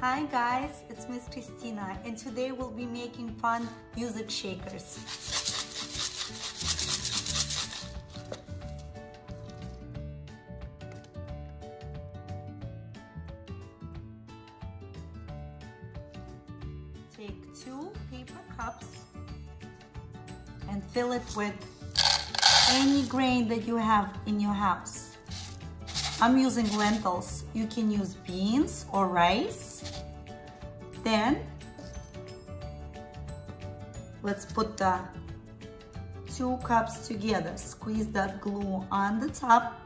Hi guys, it's Miss Kristina and today we'll be making fun music shakers. Take 2 paper cups and fill it with any grain that you have in your house. I'm using lentils. You can use beans or rice. Then let's put the 2 cups together. Squeeze that glue on the top.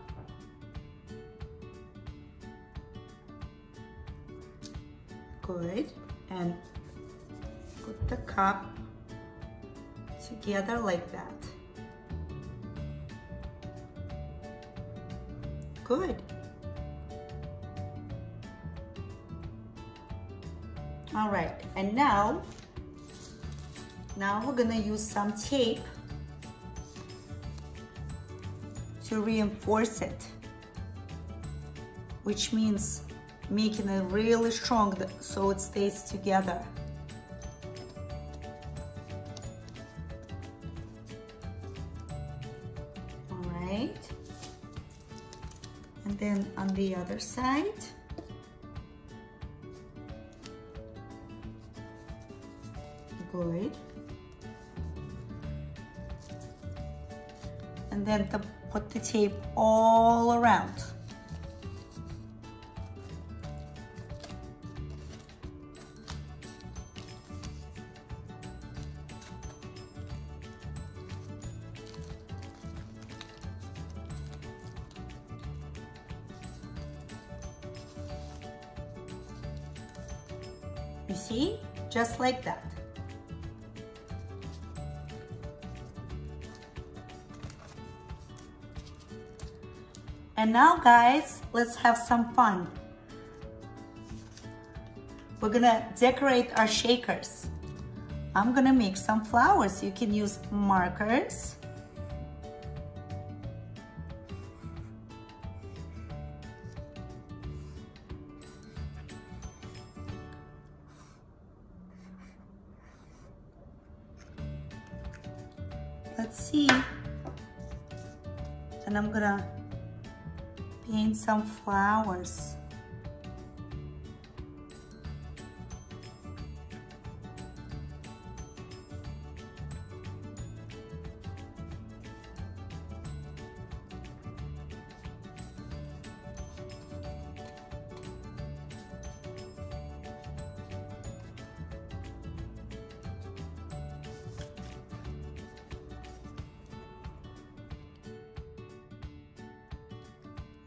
Good. And put the cup together like that. Good. All right, and now we're gonna use some tape to reinforce it, which means making it really strong so it stays together. All right, and then on the other side. Good. And then put the tape all around. You see? Just like that. And now guys, let's have some fun. We're gonna decorate our shakers. I'm gonna make some flowers. You can use markers. Let's see. And I'm gonna paint some flowers.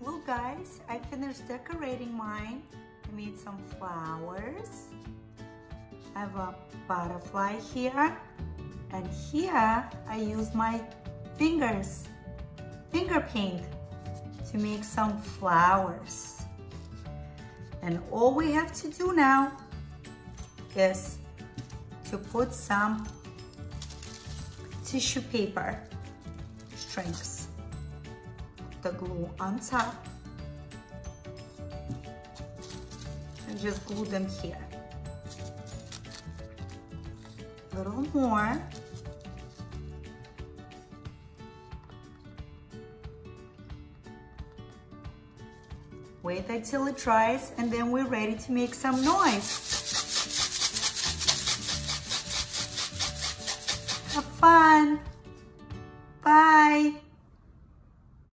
Look guys, I finished decorating mine. I made some flowers. I have a butterfly here. And here I use my finger paint to make some flowers. And all we have to do now is to put some tissue paper strings. The glue on top and just glue them here. A little more. Wait until it dries and then we're ready to make some noise. Have fun!